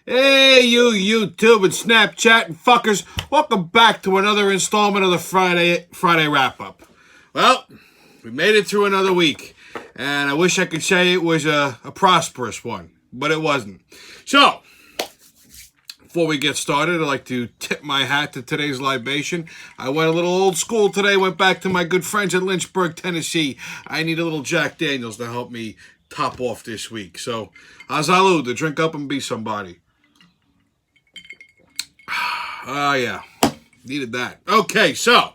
Hey, you YouTube and Snapchat and fuckers. Welcome back to another installment of the Friday wrap-up. Well, we made it through another week, and I wish I could say it was a prosperous one, but it wasn't. So, before we get started, I'd like to tip my hat to today's libation. I went a little old school today, went back to my good friends in Lynchburg, Tennessee. I need a little Jack Daniels to help me top off this week. So, salud, to drink up and be somebody. Oh, yeah. Needed that. Okay, so,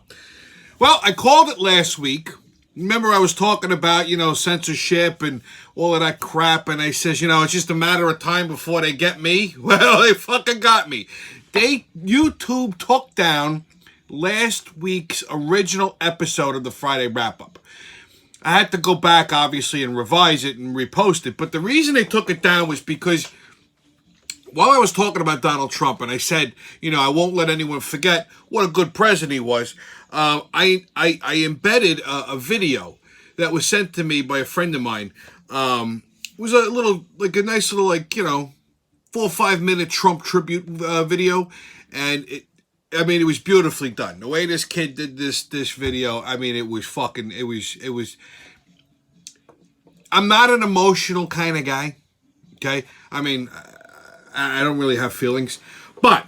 well, I called it last week. Remember I was talking about, censorship and all of that crap, and I says, it's just a matter of time before they get me. Well, they fucking got me. YouTube took down last week's original episode of the Friday wrap-up. I had to go back, obviously, and revise it and repost it, but the reason they took it down was because while I was talking about Donald Trump, and I said, I won't let anyone forget what a good president he was, I embedded a video that was sent to me by a friend of mine. It was a nice little, 4 or 5 minute Trump tribute video, and it was beautifully done. The way this kid did this video, it was. I'm not an emotional kind of guy, okay? I don't really have feelings, but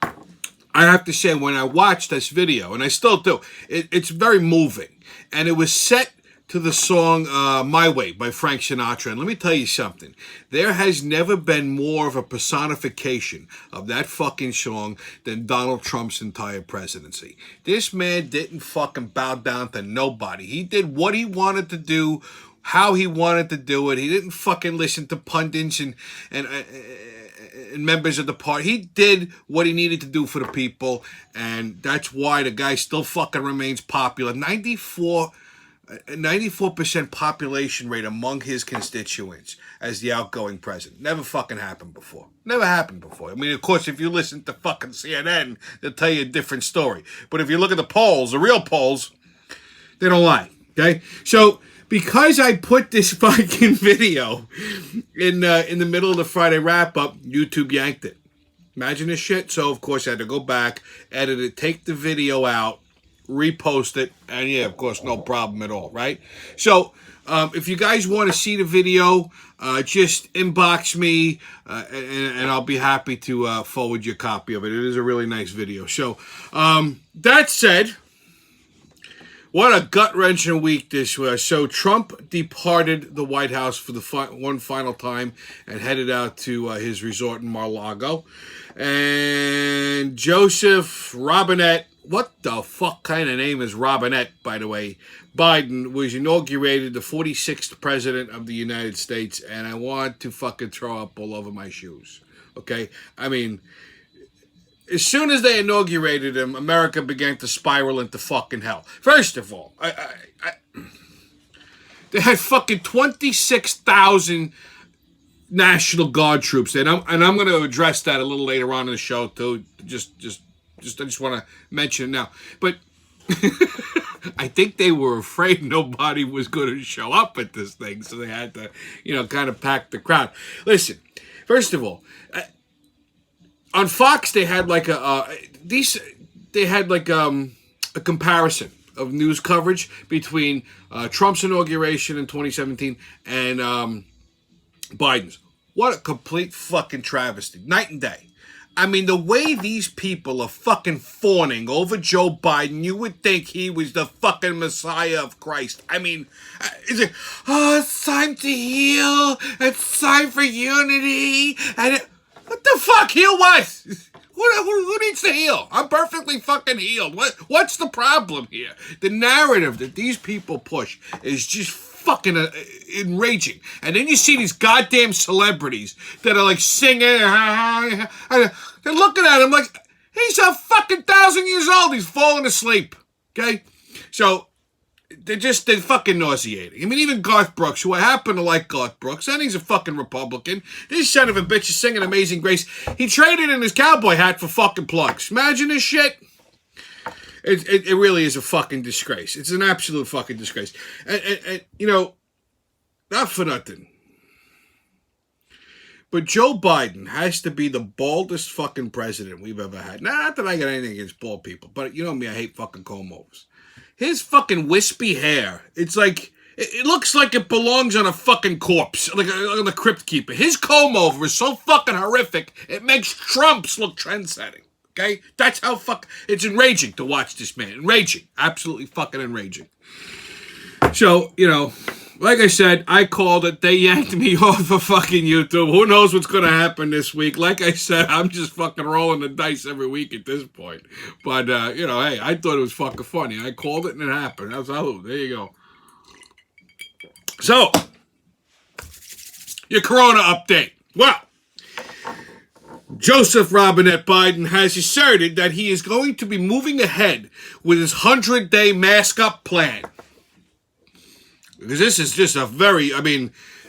I have to say when I watched this video, and I still do, it's very moving, and it was set to the song My Way by Frank Sinatra. And let me tell you something, there has never been more of a personification of that fucking song than Donald Trump's entire presidency. This man didn't fucking bow down to nobody. He did what he wanted to do, how he wanted to do it. He didn't fucking listen to pundits and members of the party. He did what he needed to do for the people, and that's why the guy still fucking remains popular. 94% population rate among his constituents as the outgoing president. Never fucking happened before. Never happened before. Of course, if you listen to fucking CNN, they'll tell you a different story. But if you look at the polls, the real polls, they don't lie, okay? So, because I put this fucking video in the middle of the Friday wrap-up, YouTube yanked it. Imagine this shit. So, of course, I had to go back, edit it, take the video out, repost it, and yeah, of course, no problem at all, right? So, if you guys want to see the video, just inbox me, and I'll be happy to forward you a copy of it. It is a really nice video. So, that said, what a gut-wrenching week this was. So Trump departed the White House for the one final time and headed out to his resort in Mar-a-Lago. And Joseph Robinette, what the fuck kind of name is Robinette, by the way? Biden was inaugurated the 46th president of the United States, and I want to fucking throw up all over my shoes. Okay? As soon as they inaugurated him, America began to spiral into fucking hell. First of all, they had fucking 26,000 National Guard troops there, and I'm going to address that a little later on in the show too. I just want to mention it now. But I think they were afraid nobody was going to show up at this thing, so they had to, kind of pack the crowd. Listen, first of all, on Fox, they had a comparison of news coverage between Trump's inauguration in 2017 and Biden's. What a complete fucking travesty. Night and day. The way these people are fucking fawning over Joe Biden, you would think he was the fucking Messiah of Christ. Is it, it's time to heal. It's time for unity. And what the fuck? Heal what? Who needs to heal? I'm perfectly fucking healed. What's the problem here? The narrative that these people push is just fucking enraging. And then you see these goddamn celebrities that are singing. They're looking at him like, he's a fucking 1,000 years old. He's falling asleep. Okay? So, they're fucking nauseating. Even Garth Brooks, who I happen to like Garth Brooks, and he's a fucking Republican. This son of a bitch is singing Amazing Grace. He traded in his cowboy hat for fucking plugs. Imagine this shit. It really is a fucking disgrace. It's an absolute fucking disgrace. And not for nothing. But Joe Biden has to be the baldest fucking president we've ever had. Not that I got anything against bald people, but you know me, I hate fucking comb-overs. His fucking wispy hair, it's like, it looks like it belongs on a fucking corpse, like on the crypt keeper. His comb-over is so fucking horrific, it makes Trump's look trend-setting. Okay? That's how it's enraging to watch this man. Enraging. Absolutely fucking enraging. So, you know, like I said, I called it. They yanked me off of fucking YouTube. Who knows what's going to happen this week? Like I said, I'm just fucking rolling the dice every week at this point. But, you know, hey, I thought it was fucking funny. I called it and it happened. That's how. There you go. So, your Corona update. Well, Joseph Robinette Biden has asserted that he is going to be moving ahead with his 100-day mask-up plan. Because this is just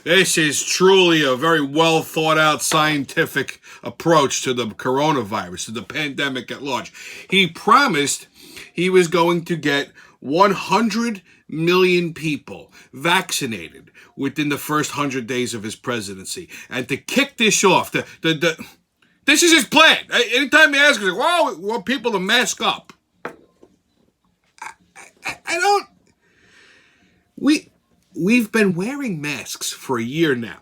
this is truly a very well thought out scientific approach to the coronavirus, to the pandemic at large. He promised he was going to get 100 million people vaccinated within the first 100 days of his presidency. And to kick this off, this is his plan. Anytime he asks, like, well, we want people to mask up. We've been wearing masks for a year now.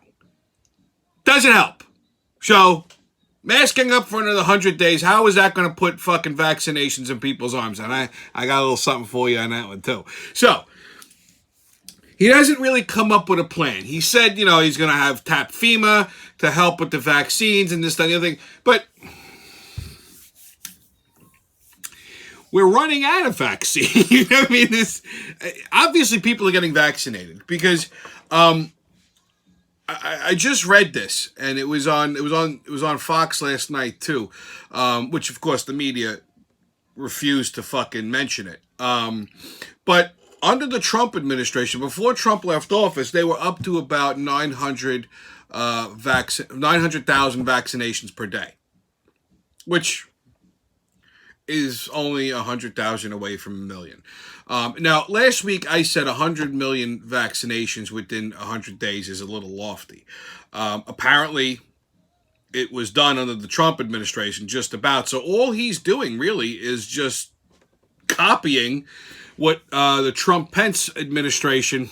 Doesn't help. So, masking up for another 100 days, how is that going to put fucking vaccinations in people's arms? And I got a little something for you on that one, too. So, he doesn't really come up with a plan. He said, you know, he's going to have tap FEMA to help with the vaccines and this, that, and the other thing. But we're running out of vaccine. You know what I mean? Obviously people are getting vaccinated because I just read this and it was on Fox last night too, which of course the media refused to fucking mention it. But under the Trump administration, before Trump left office, they were up to about 900,000 vaccinations per day, which is only 100,000 away from a million. Now, last week I said 100 million vaccinations within 100 days is a little lofty. Apparently, it was done under the Trump administration just about. So all he's doing really is just copying what the Trump-Pence administration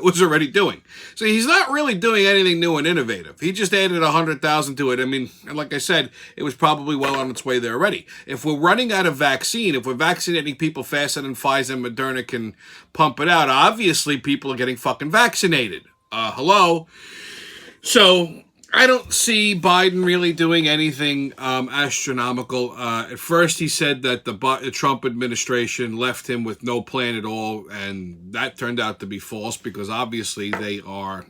was already doing. So he's not really doing anything new and innovative. He just added 100,000 to it. I mean, and like I said, it was probably well on its way there already. If we're running out of vaccine, if we're vaccinating people faster than Pfizer and Moderna can pump it out, obviously people are getting fucking vaccinated. Hello? So I don't see Biden really doing anything astronomical. At first, he said that the Trump administration left him with no plan at all, and that turned out to be false because obviously they were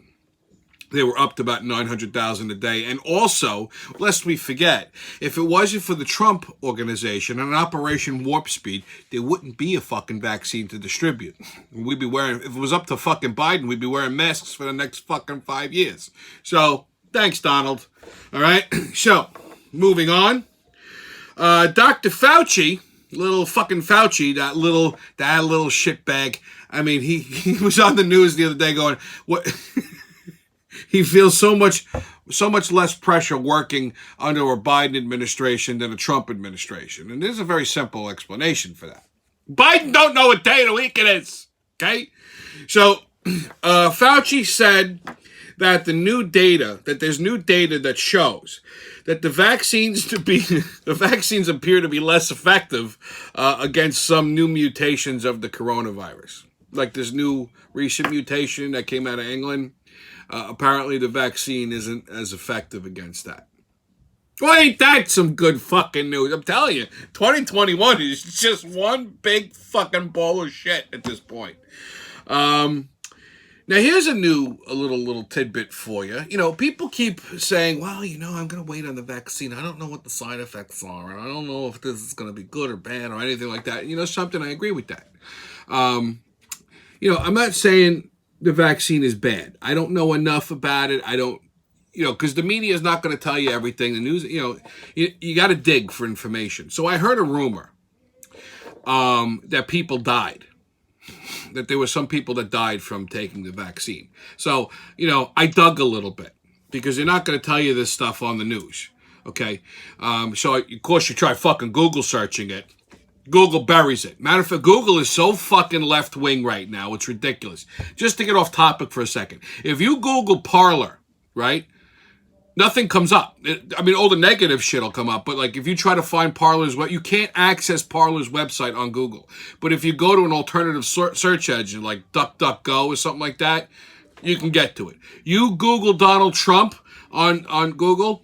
up to about 900,000 a day. And also, lest we forget, if it wasn't for the Trump organization and Operation Warp Speed, there wouldn't be a fucking vaccine to distribute. We'd be wearing, if it was up to fucking Biden, we'd be wearing masks for the next fucking 5 years. So, thanks, Donald. All right. So, moving on. Dr. Fauci, little fucking Fauci, that little shitbag. I mean, he was on the news the other day going, what? He feels so much less pressure working under a Biden administration than a Trump administration. And there's a very simple explanation for that. Biden don't know what day of the week it is. Okay? So, Fauci said that there's new data that shows that the vaccines appear to be less effective against some new mutations of the coronavirus. Like this new recent mutation that came out of England. Apparently the vaccine isn't as effective against that. Well, ain't that some good fucking news? I'm telling you, 2021 is just one big fucking ball of shit at this point. Now, here's a little tidbit for you. You know, people keep saying, well, you know, I'm going to wait on the vaccine. I don't know what the side effects are. And I don't know if this is going to be good or bad or anything like that. You know, something, I agree with that. You know, I'm not saying the vaccine is bad. I don't know enough about it. I don't, you know, because the media is not going to tell you everything. The news, you know, you got to dig for information. So I heard a rumor that people died. That there were some people that died from taking the vaccine. So, you know, I dug a little bit. because they're not going to tell you this stuff on the news. Okay, so of course you try fucking Google searching it. Google buries it. Matter of fact, Google is so fucking left-wing right now, it's ridiculous. Just to get off topic for a second. If you Google Parler, right, nothing comes up. I mean, all the negative shit will come up, but like if you try to find Parler's, you can't access Parler's website on Google. But if you go to an alternative search engine like DuckDuckGo or something like that, you can get to it. You Google Donald Trump on Google,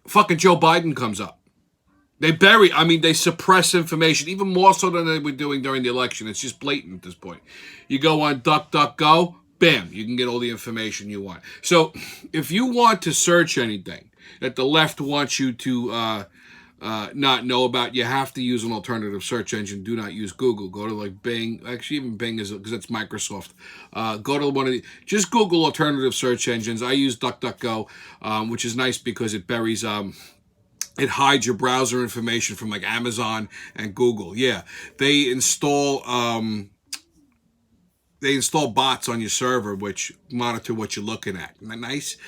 fucking Joe Biden comes up. They suppress information, even more so than they were doing during the election. It's just blatant at this point. You go on DuckDuckGo, bam, you can get all the information you want. So if you want to search anything that the left wants you to not know about, you have to use an alternative search engine. Do not use Google. Go to like Bing. Actually, even Bing is, because it's Microsoft. Go to one of the, just Google alternative search engines. I use DuckDuckGo, which is nice because it buries, it hides your browser information from like Amazon and Google. Yeah, they install bots on your server which monitor what you're looking at. Isn't that nice?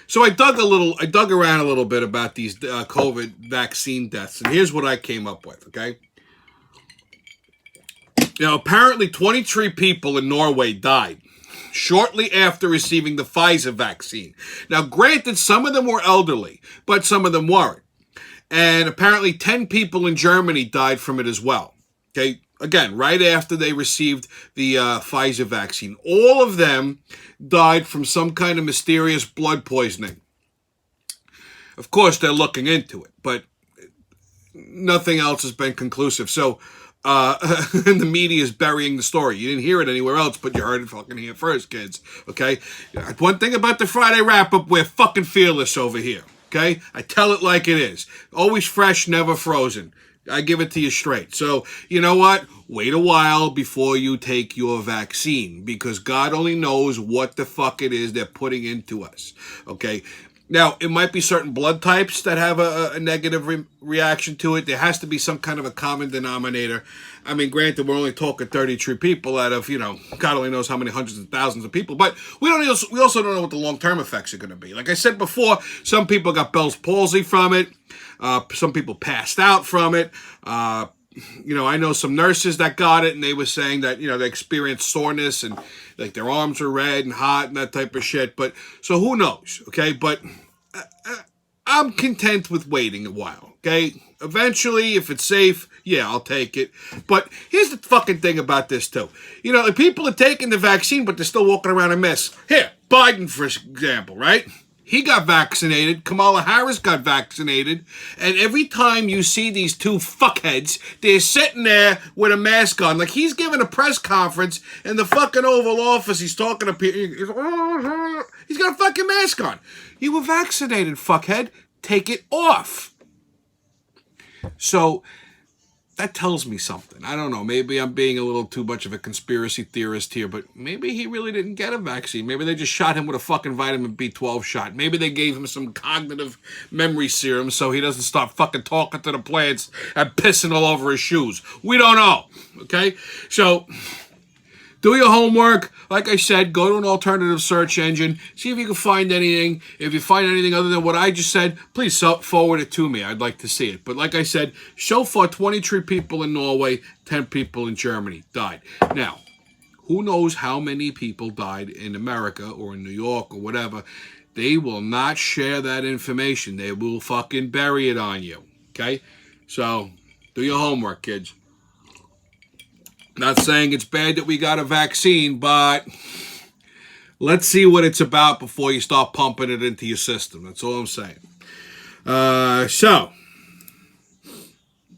So I dug around a little bit about these COVID vaccine deaths, and here's what I came up with. Okay. Now, apparently 23 people in Norway died shortly after receiving the Pfizer vaccine. Now, granted, some of them were elderly, but some of them weren't. And apparently 10 people in Germany died from it as well. Okay, again, right after they received the Pfizer vaccine. All of them died from some kind of mysterious blood poisoning. Of course, they're looking into it, but nothing else has been conclusive. So, and the media is burying the story. You didn't hear it anywhere else, but you heard it fucking here first, kids. Okay? One thing about the Friday wrap-up, we're fucking fearless over here. Okay? I tell it like it is. Always fresh, never frozen. I give it to you straight. So, you know what? Wait a while before you take your vaccine, because God only knows what the fuck it is they're putting into us. Okay? Now, it might be certain blood types that have a negative reaction to it. There has to be some kind of a common denominator. I mean, granted, we're only talking 33 people out of, God only knows how many hundreds of thousands of people. But we also don't know what the long-term effects are going to be. Like I said before, some people got Bell's palsy from it. Some people passed out from it. I know some nurses that got it, and they were saying that, they experienced soreness and like their arms were red and hot and that type of shit. But so who knows? Okay. But I'm content with waiting a while. Okay. Eventually, if it's safe, yeah, I'll take it. But here's the fucking thing about this too. The people are taking the vaccine, but they're still walking around in masks. Here, Biden, for example, right? He got vaccinated. Kamala Harris got vaccinated. And every time you see these two fuckheads, they're sitting there with a mask on. Like, he's giving a press conference in the fucking Oval Office. He's talking to people. He's got a fucking mask on. You were vaccinated, fuckhead. Take it off. So that tells me something. I don't know. Maybe I'm being a little too much of a conspiracy theorist here, but maybe he really didn't get a vaccine. Maybe they just shot him with a fucking vitamin B12 shot. Maybe they gave him some cognitive memory serum so he doesn't stop fucking talking to the plants and pissing all over his shoes. We don't know. Okay? So, do your homework. Like I said, go to an alternative search engine. See if you can find anything. If you find anything other than what I just said, please forward it to me. I'd like to see it. But like I said, so far, 23 people in Norway, 10 people in Germany died. Now, who knows how many people died in America or in New York or whatever. They will not share that information. They will fucking bury it on you. Okay? So, do your homework, kids. Not saying it's bad that we got a vaccine, but let's see what it's about before you start pumping it into your system. That's all I'm saying. So,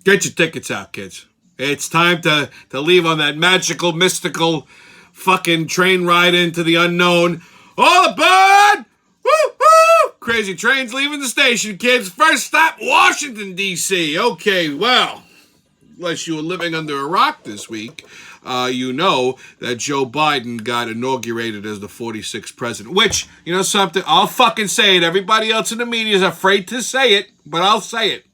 get your tickets out, kids. It's time to leave on that magical, mystical fucking train ride into the unknown. All aboard! Woo-hoo! Crazy trains leaving the station, kids. First stop, Washington, D.C. Okay, well, unless you were living under a rock this week, you know that Joe Biden got inaugurated as the 46th president. Which, you know something? I'll fucking say it. Everybody else in the media is afraid to say it, but I'll say it.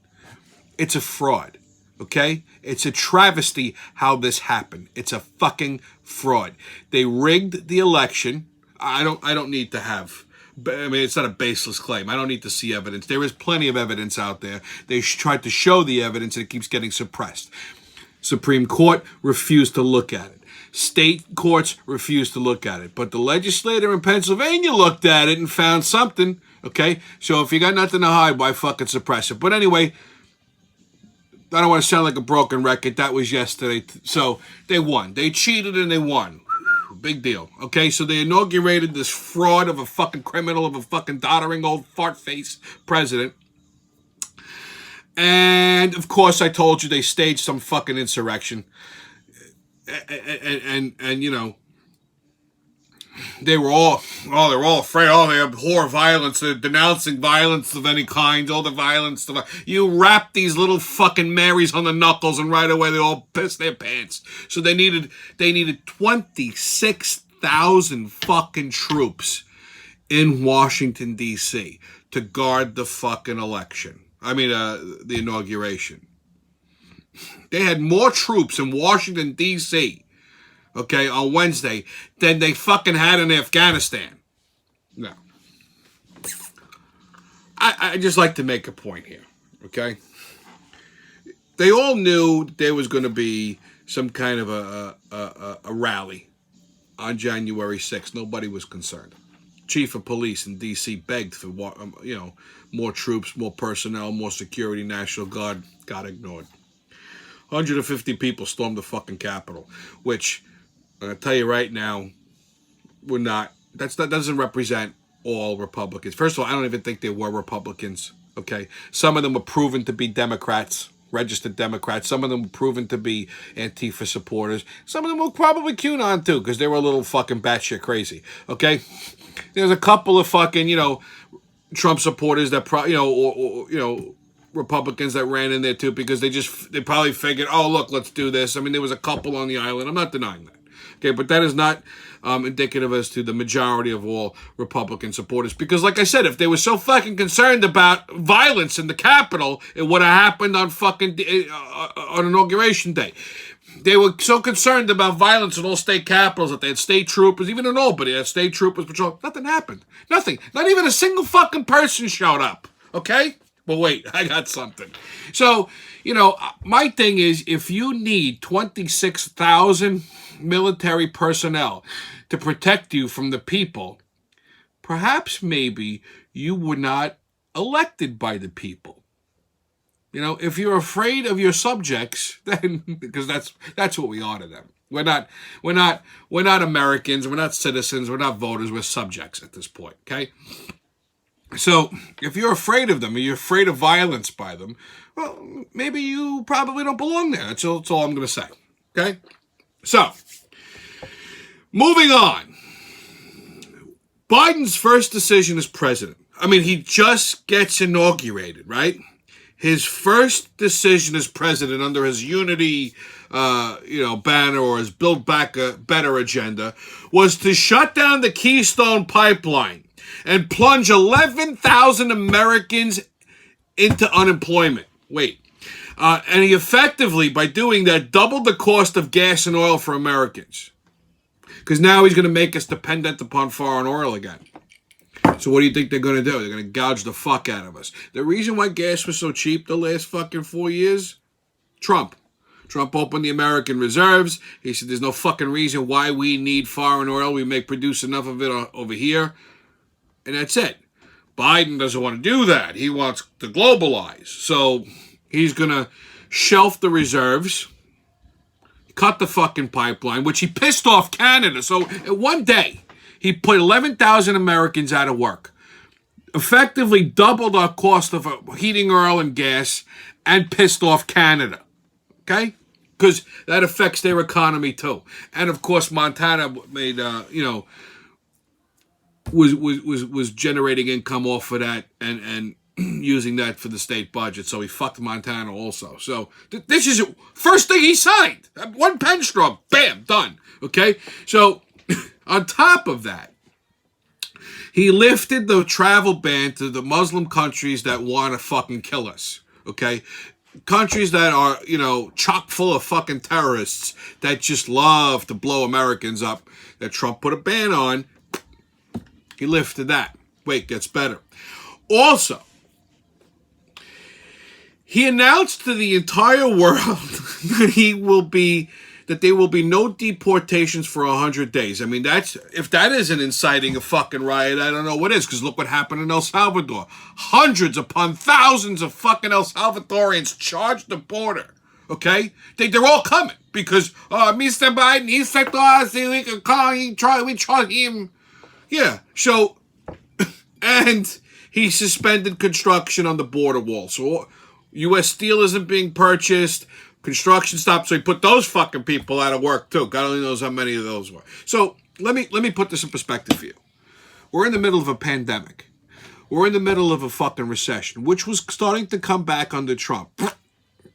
It's a fraud, okay? It's a travesty how this happened. It's a fucking fraud. They rigged the election. I don't need to have. I mean, it's not a baseless claim. I don't need to see evidence. There is plenty of evidence out there. They tried to show the evidence, and it keeps getting suppressed. Supreme Court refused to look at it. State courts refused to look at it. But the legislator in Pennsylvania looked at it and found something. Okay? So if you got nothing to hide, why fucking suppress it? But anyway, I don't want to sound like a broken record. That was yesterday. So they won. They cheated and they won. Big deal. Okay? So they inaugurated this fraud of a fucking criminal, of a fucking doddering old fart-faced president. And, of course, I told you they staged some fucking insurrection. And you know, they were all, they're all afraid. Oh, they abhor violence. They're denouncing violence of any kind. All the violence. You wrap these little fucking Marys on the knuckles, and right away they all piss their pants. So they needed 26,000 fucking troops in Washington, D.C. to guard the fucking election. I mean, the inauguration. They had more troops in Washington, D.C., okay, on Wednesday than they fucking had in Afghanistan. No. I just like to make a point here, okay? They all knew there was going to be some kind of a rally on January 6th. Nobody was concerned. Chief of police in D.C. begged for, more troops, more personnel, more security. National Guard got ignored. 150 people stormed the fucking Capitol, which, I'm going to tell you right now, that doesn't represent all Republicans. First of all, I don't even think they were Republicans, okay? Some of them were proven to be Democrats, registered Democrats. Some of them were proven to be Antifa supporters. Some of them were probably QAnon too, because they were a little fucking batshit crazy, okay? There's a couple of fucking, Trump supporters that Republicans that ran in there too, because they probably figured, oh, look, let's do this. I mean, there was a couple on the island. I'm not denying that. Okay, but that is not indicative as to the majority of all Republican supporters. Because like I said, if they were so fucking concerned about violence in the Capitol, it would have happened on fucking on Inauguration Day. They were so concerned about violence in all state capitals that they had state troopers, even in Albany, they had state troopers patrol. Nothing happened. Nothing. Not even a single fucking person showed up. Okay? But wait, I got something. So, my thing is, if you need 26,000 military personnel to protect you from the people, perhaps maybe you were not elected by the people. If you're afraid of your subjects, then because that's what we are to them. We're not Americans. We're not citizens. We're not voters. We're subjects at this point. Okay. So if you're afraid of them, or you're afraid of violence by them, well, maybe you probably don't belong there. That's all I'm going to say. Okay. So moving on. Biden's first decision as president. I mean, he just gets inaugurated, right? His first decision as president under his unity, banner, or his Build Back Better agenda was to shut down the Keystone Pipeline and plunge 11,000 Americans into unemployment. Wait. And he effectively, by doing that, doubled the cost of gas and oil for Americans. Because now he's going to make us dependent upon foreign oil again. So what do you think they're going to do? They're going to gouge the fuck out of us. The reason why gas was so cheap the last fucking 4 years? Trump. Trump opened the American reserves. He said there's no fucking reason why we need foreign oil. We may produce enough of it over here. And that's it. Biden doesn't want to do that. He wants to globalize. So he's going to shelf the reserves, cut the fucking pipeline, which he pissed off Canada. So in one day, he put 11,000 Americans out of work, effectively doubled our cost of heating oil and gas, and pissed off Canada. Okay? Because that affects their economy too. And of course, Montana made, was generating income off of that and using that for the state budget. So he fucked Montana also. So this is first thing he signed. One pen stroke. Bam. Done. Okay? So on top of that, he lifted the travel ban to the Muslim countries that want to fucking kill us. Okay? Countries that are, chock full of fucking terrorists that just love to blow Americans up, that Trump put a ban on. He lifted that. Wait, gets better. Also, he announced to the entire world that there will be no deportations for 100 days. I mean, if that isn't inciting a fucking riot, I don't know what is, because look what happened in El Salvador. Hundreds upon thousands of fucking El Salvadorians charged the border. Okay? They're all coming because, Mr. Biden, he said to us, we can call him, we charge him. Yeah, so, and he suspended construction on the border wall. So U.S. steel isn't being purchased. Construction stopped, so he put those fucking people out of work too. God only knows how many of those were. So let me put this in perspective for you. We're in the middle of a pandemic. We're in the middle of a fucking recession, which was starting to come back under Trump.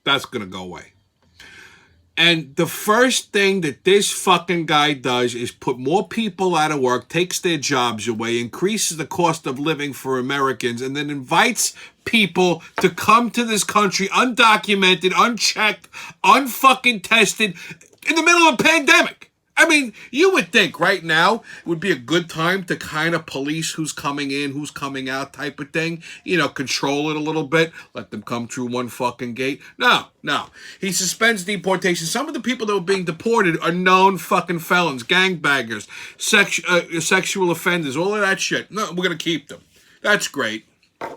That's gonna go away. And the first thing that this fucking guy does is put more people out of work, takes their jobs away, increases the cost of living for Americans, and then invites people to come to this country undocumented, unchecked, unfucking tested in the middle of a pandemic. I mean, you would think right now would be a good time to kind of police who's coming in, who's coming out type of thing. You know, control it a little bit. Let them come through one fucking gate. No. He suspends deportation. Some of the people that were being deported are known fucking felons, gangbangers, sexual offenders, all of that shit. No, we're going to keep them. That's great.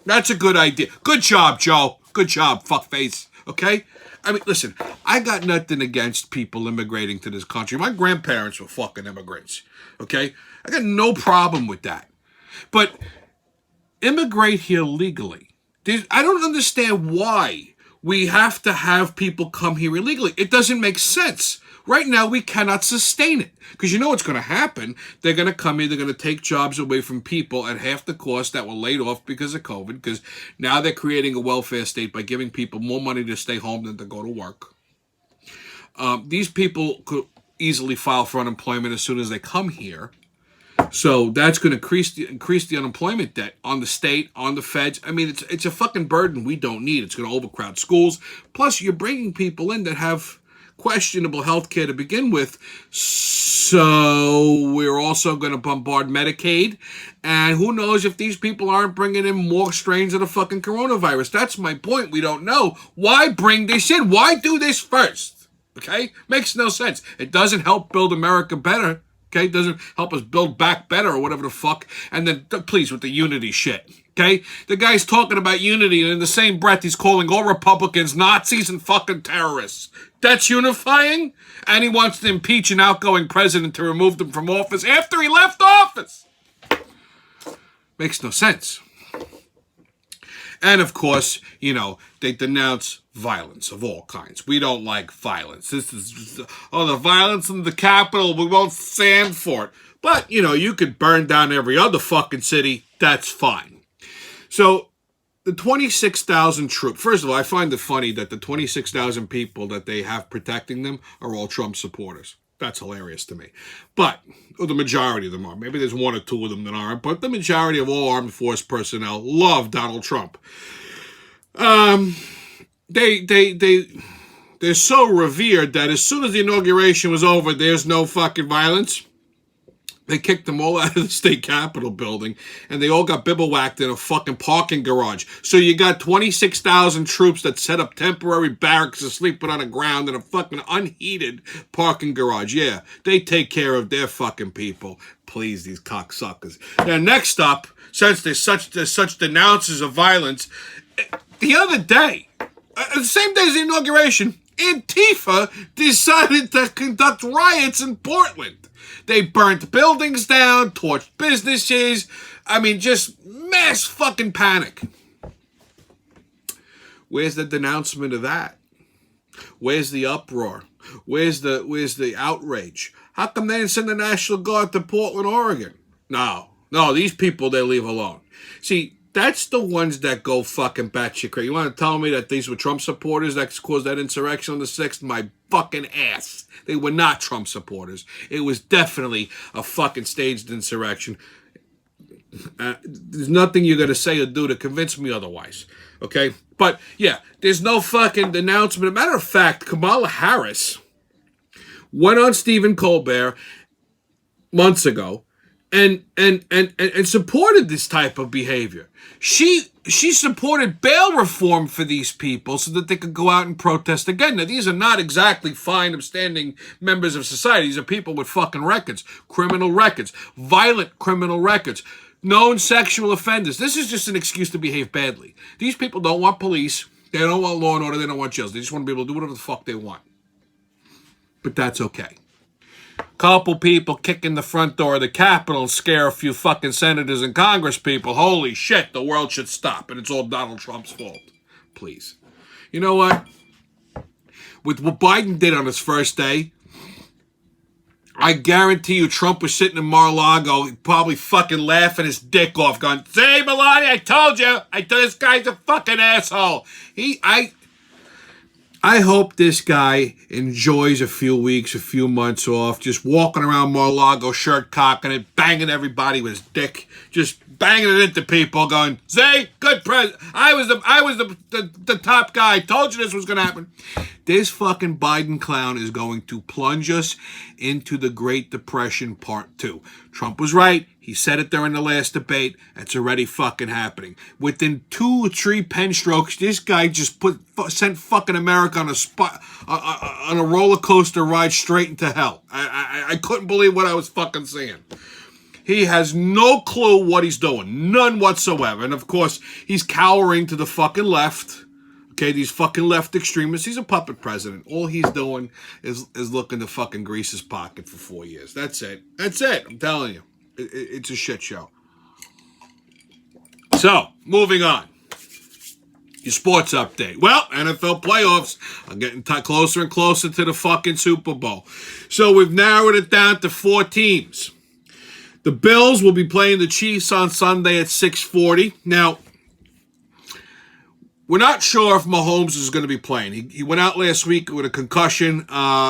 That's a good idea. Good job, Joe. Good job, fuckface. Okay? I mean, listen, I got nothing against people immigrating to this country. My grandparents were fucking immigrants, okay? I got no problem with that. But immigrate here legally. I don't understand why we have to have people come here illegally. It doesn't make sense. Right now, we cannot sustain it. Because you know what's going to happen. They're going to come here. They're going to take jobs away from people at half the cost that were laid off because of COVID. Because now they're creating a welfare state by giving people more money to stay home than to go to work. These people could easily file for unemployment as soon as they come here. So that's going to increase the unemployment debt on the state, on the feds. I mean, it's a fucking burden we don't need. It's going to overcrowd schools. Plus, you're bringing people in that have questionable health care to begin with. So we're also going to bombard Medicaid. And who knows if these people aren't bringing in more strains of the fucking coronavirus. That's my point. We don't know. Why bring this in? Why do this first? Okay? Makes no sense. It doesn't help build America better. Okay? It doesn't help us build back better or whatever the fuck. And then, please, with the unity shit. Okay? The guy's talking about unity, and in the same breath, he's calling all Republicans Nazis and fucking terrorists. That's unifying? And he wants to impeach an outgoing president to remove them from office after he left office. Makes no sense. And of course, you know, they denounce violence of all kinds. We don't like violence. This is, the violence in the Capitol, we won't stand for it. But, you know, you could burn down every other fucking city. That's fine. So, the 26,000 troops. First of all, I find it funny that the 26,000 people that they have protecting them are all Trump supporters. That's hilarious to me. But, the majority of them are. Maybe there's one or two of them that aren't. But the majority of all armed force personnel love Donald Trump. They're so revered that as soon as the inauguration was over, there's no fucking violence. They kicked them all out of the state capitol building, and they all got bivouacked in a fucking parking garage. So you got 26,000 troops that set up temporary barracks to sleep on the ground in a fucking unheated parking garage. Yeah, they take care of their fucking people. Please, these cocksuckers. Now, next up, since there's such denouncers of violence, the other day, the same day as the inauguration, Antifa decided to conduct riots in Portland. They burnt buildings down, torched businesses. I mean, just mass fucking panic. Where's the denouncement of that? Where's the uproar? Where's the outrage? How come they didn't send the National Guard to Portland, Oregon? No, these people they leave alone. See, that's the ones that go fucking batshit crazy. You want to tell me that these were Trump supporters that caused that insurrection on the 6th? My fucking ass. They were not Trump supporters. It was definitely a fucking staged insurrection. There's nothing you're going to say or do to convince me otherwise. Okay? But, yeah, there's no fucking announcement. As a matter of fact, Kamala Harris went on Stephen Colbert months ago and supported this type of behavior. She supported bail reform for these people so that they could go out and protest again. Now, these are not exactly fine, upstanding members of society. These are people with fucking records, criminal records, violent criminal records, known sexual offenders. This is just an excuse to behave badly. These people don't want police. They don't want law and order. They don't want jails. They just want to be able to do whatever the fuck they want. But that's okay. Couple people kick in the front door of the Capitol and scare a few fucking senators and Congress people. Holy shit, the world should stop, and it's all Donald Trump's fault. Please. You know what? With what Biden did on his first day, I guarantee you Trump was sitting in Mar-a-Lago probably fucking laughing his dick off, going, "See, Melania, I told you. This guy's a fucking asshole." I hope this guy enjoys a few weeks, a few months off, just walking around Mar-a-Lago, shirt cocking it, banging everybody with his dick, just banging it into people, going, "See, good president. I was the top guy. I told you this was going to happen." This fucking Biden clown is going to plunge us into the Great Depression Part 2. Trump was right. He said it during the last debate. It's already fucking happening. Within 2 or 3 pen strokes, this guy just sent fucking America on a roller coaster ride straight into hell. I couldn't believe what I was fucking seeing. He has no clue what he's doing. None whatsoever. And of course, he's cowering to the fucking left. Okay, these fucking left extremists. He's a puppet president. All he's doing is looking to fucking grease his pocket for 4 years. That's it. That's it. I'm telling you. It's a shit show. So, moving on. Your sports update. Well, NFL playoffs are getting closer and closer to the fucking Super Bowl. So we've narrowed it down to 4 teams. The Bills will be playing the Chiefs on Sunday at 6:40. Now, we're not sure if Mahomes is going to be playing. He went out last week with a concussion,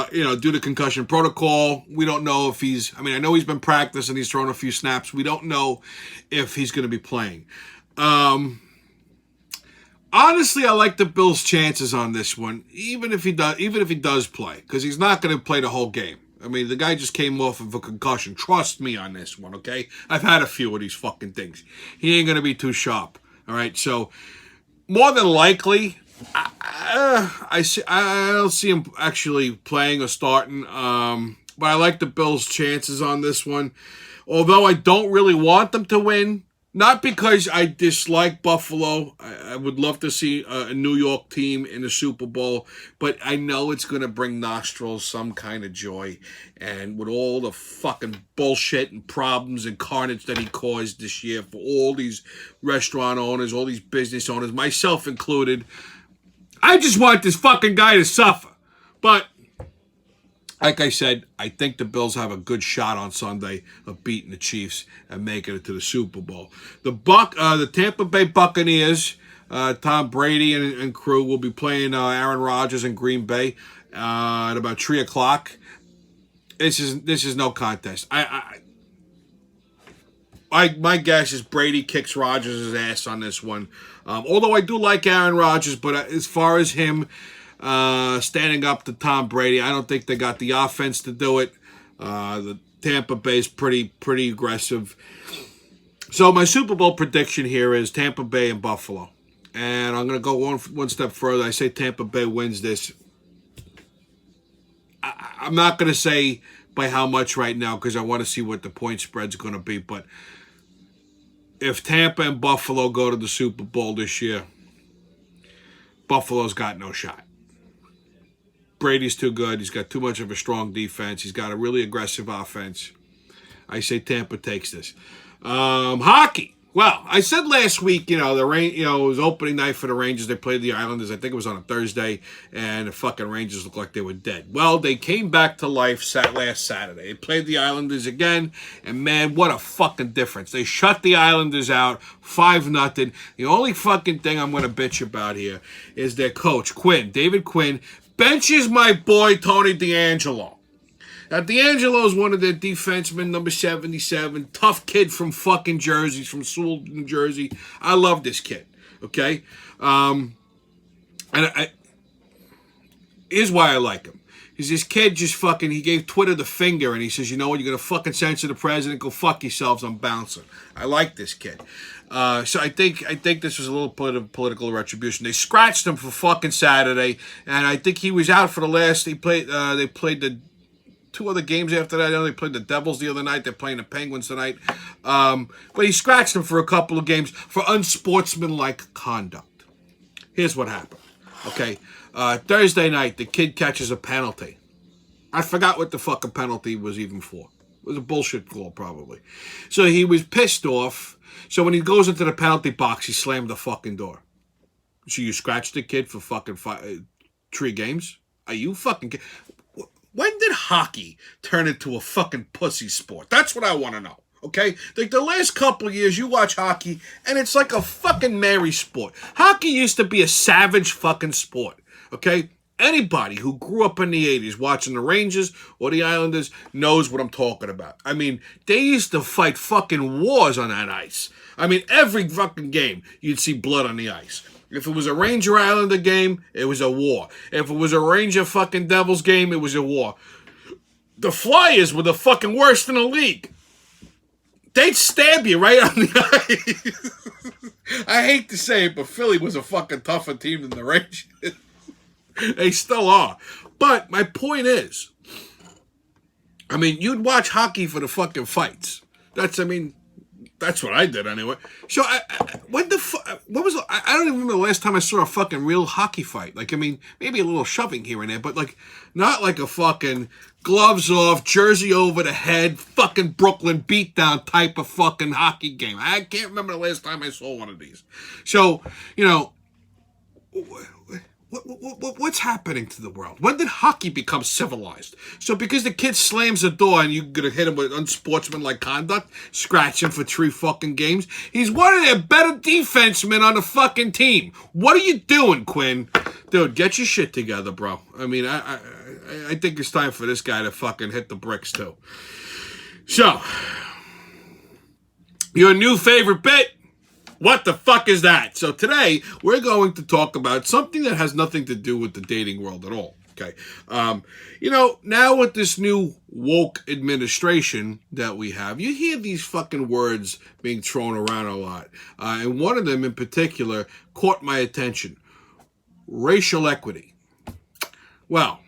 due to concussion protocol. We don't know if I know he's been practicing, he's thrown a few snaps. We don't know if he's going to be playing. Honestly, I like the Bills' chances on this one, even if he does play, because he's not going to play the whole game. I mean, the guy just came off of a concussion. Trust me on this one, okay? I've had a few of these fucking things. He ain't going to be too sharp, all right? So, more than likely, I don't see him actually playing or starting. But I like the Bills' chances on this one. Although I don't really want them to win. Not because I dislike Buffalo. I would love to see a New York team in the Super Bowl. But I know it's going to bring nostrils some kind of joy. And with all the fucking bullshit and problems and carnage that he caused this year for all these restaurant owners, all these business owners, myself included, I just want this fucking guy to suffer. But like I said, I think the Bills have a good shot on Sunday of beating the Chiefs and making it to the Super Bowl. The Tampa Bay Buccaneers, Tom Brady and crew will be playing Aaron Rodgers in Green Bay at about 3 o'clock. This is no contest. My guess is Brady kicks Rodgers' ass on this one. Although I do like Aaron Rodgers, but as far as him standing up to Tom Brady, I don't think they got the offense to do it. The Tampa Bay's pretty aggressive. So my Super Bowl prediction here is Tampa Bay and Buffalo. And I'm going to go one step further. I say Tampa Bay wins this. I'm not going to say by how much right now because I want to see what the point spread's going to be. But if Tampa and Buffalo go to the Super Bowl this year, Buffalo's got no shot. Brady's too good. He's got too much of a strong defense. He's got a really aggressive offense. I say Tampa takes this. Hockey. Well, I said last week, it was opening night for the Rangers. They played the Islanders. I think it was on a Thursday, and the fucking Rangers looked like they were dead. Well, they came back to life last Saturday. They played the Islanders again, and man, what a fucking difference. They shut the Islanders out 5-0. The only fucking thing I'm going to bitch about here is their coach, David Quinn, benches my boy Tony DeAngelo. Now, DeAngelo's one of their defensemen, number 77. Tough kid from fucking Jersey, from Sewell, New Jersey. I love this kid, okay? Here's why I like him. Because this kid just fucking, he gave Twitter the finger and he says, you know what, you're going to fucking censor the president, go fuck yourselves, I'm bouncing. I like this kid. So I think this was a little political retribution. They scratched him for fucking Saturday, and I think he was out for the last, they played the 2 other games after that. I know they played the Devils the other night. They're playing the Penguins tonight. But he scratched him for a couple of games for unsportsmanlike conduct. Here's what happened. Okay. Thursday night, the kid catches a penalty. I forgot what the fucking penalty was even for. It was a bullshit call, probably. So he was pissed off. So when he goes into the penalty box, he slammed the fucking door. So you scratched the kid for fucking 3 games? Are you fucking... When did hockey turn into a fucking pussy sport? That's what I want to know. Okay? Like the last couple of years, you watch hockey, and it's like a fucking merry sport. Hockey used to be a savage fucking sport. Okay? Anybody who grew up in the 80s watching the Rangers or the Islanders knows what I'm talking about. I mean, they used to fight fucking wars on that ice. I mean, every fucking game, you'd see blood on the ice. If it was a Ranger Islander game, it was a war. If it was a Ranger fucking Devils game, it was a war. The Flyers were the fucking worst in the league. They'd stab you right on the ice. I hate to say it, but Philly was a fucking tougher team than the Rangers. They still are. But my point is, I mean, you'd watch hockey for the fucking fights. That's what I did anyway. So, what was, I don't even remember the last time I saw a fucking real hockey fight. Like, I mean, maybe a little shoving here and there, but like, not like a fucking gloves off, jersey over the head, fucking Brooklyn beatdown type of fucking hockey game. I can't remember the last time I saw one of these. So, you know, what's happening to the world? When did hockey become civilized? So because the kid slams the door and you're going to hit him with unsportsmanlike conduct, scratch him for 3 fucking games, he's one of their better defensemen on the fucking team. What are you doing, Quinn? Dude, get your shit together, bro. I mean, I think it's time for this guy to fucking hit the bricks, too. So, your new favorite bit? What the fuck is that? So today, we're going to talk about something that has nothing to do with the dating world at all. Okay. You know, now with this new woke administration that we have, you hear these fucking words being thrown around a lot. And one of them in particular caught my attention. Racial equity. Well,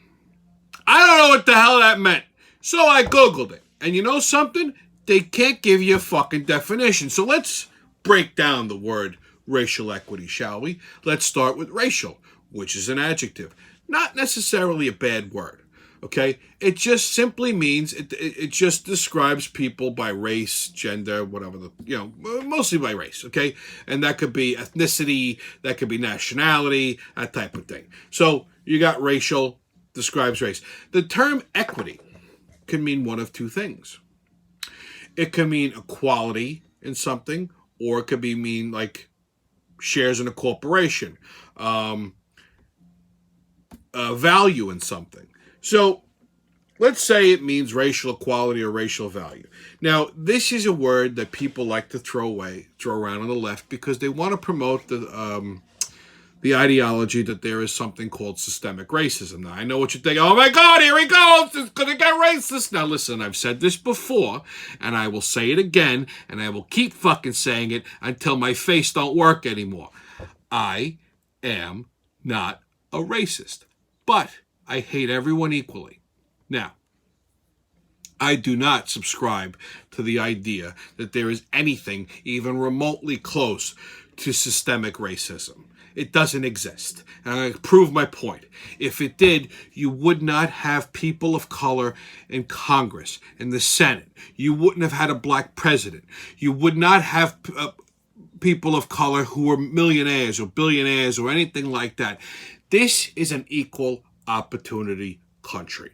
I don't know what the hell that meant. So I Googled it. And you know something? They can't give you a fucking definition. So let's break down the word racial equity, shall we? Let's start with racial, which is an adjective. Not necessarily a bad word, okay? It just simply means, it just describes people by race, gender, whatever, mostly by race, okay? And that could be ethnicity, that could be nationality, that type of thing. So you got racial, describes race. The term equity can mean one of 2 things. It can mean equality in something, or it could mean like shares in a corporation, value in something. So let's say it means racial equality or racial value. Now, this is a word that people like to throw around on the left because they want to promote the ideology that there is something called systemic racism. Now, I know what you think. Oh my God, here he goes. It's going to get racist. Now, listen, I've said this before, and I will say it again, and I will keep fucking saying it until my face don't work anymore. I am not a racist, but I hate everyone equally. Now, I do not subscribe to the idea that there is anything even remotely close to systemic racism. It doesn't exist. And I'm going to prove my point. If it did, you would not have people of color in Congress, in the Senate. You wouldn't have had a black president. You would not have people of color who were millionaires or billionaires or anything like that. This is an equal opportunity country.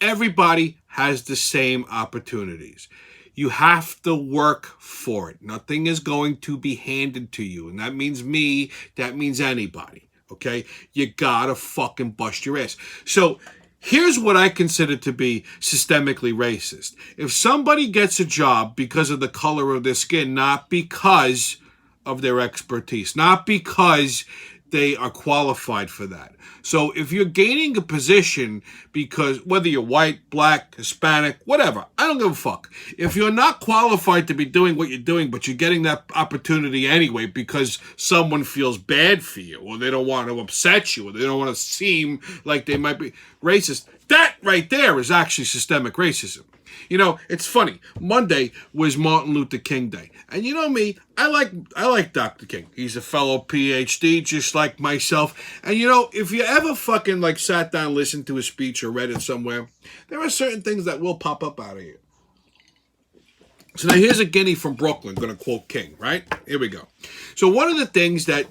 Everybody has the same opportunities. You have to work for it. Nothing is going to be handed to you. And that means me. That means anybody. Okay? You gotta fucking bust your ass. So here's what I consider to be systemically racist. If somebody gets a job because of the color of their skin, not because of their expertise, not because they are qualified for that. So if you're gaining a position because whether you're white, black, Hispanic, whatever, I don't give a fuck. If you're not qualified to be doing what you're doing, but you're getting that opportunity anyway because someone feels bad for you, or they don't want to upset you, or they don't want to seem like they might be racist, that right there is actually systemic racism. You know, it's funny. Monday was Martin Luther King Day. And you know me, I like Dr. King. He's a fellow PhD, just like myself. And you know, if you ever fucking like sat down, listened to his speech or read it somewhere, there are certain things that will pop up out of you. So now here's a guinea from Brooklyn, going to quote King, right? Here we go. So one of the things that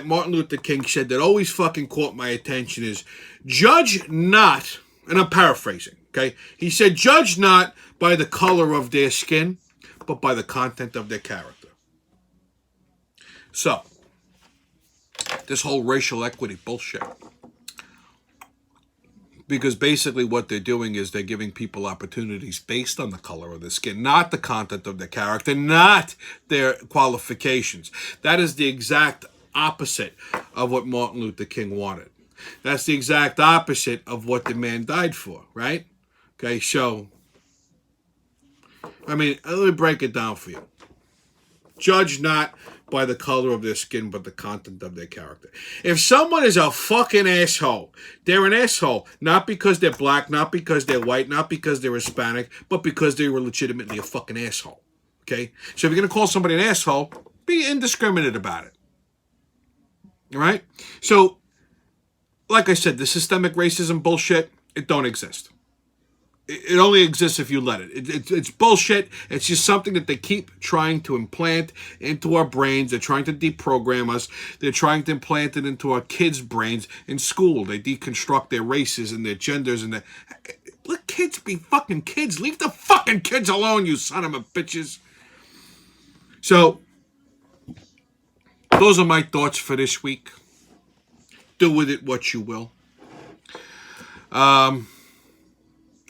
Martin Luther King said that always fucking caught my attention is, judge not, and I'm paraphrasing, okay? He said, judge not by the color of their skin, but by the content of their character. So, this whole racial equity bullshit. Because basically what they're doing is they're giving people opportunities based on the color of their skin, not the content of their character, not their qualifications. That is the exact opposite of what Martin Luther King wanted. That's the exact opposite of what the man died for, right? Okay, so, I mean, let me break it down for you. Judge not by the color of their skin, but the content of their character. If someone is a fucking asshole, they're an asshole. Not because they're black, not because they're white, not because they're Hispanic, but because they were legitimately a fucking asshole. Okay? So if you're going to call somebody an asshole, be indiscriminate about it. All right? So, like I said, the systemic racism bullshit, it don't exist. It only exists if you let it. It's bullshit. It's just something that they keep trying to implant into our brains. They're trying to deprogram us. They're trying to implant it into our kids' brains in school. They deconstruct their races and their genders and let kids be fucking kids. Leave the fucking kids alone, you son of a bitches. So, those are my thoughts for this week. Do with it what you will.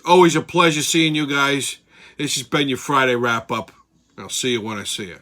Always a pleasure seeing you guys. This has been your Friday wrap-up. I'll see you when I see you.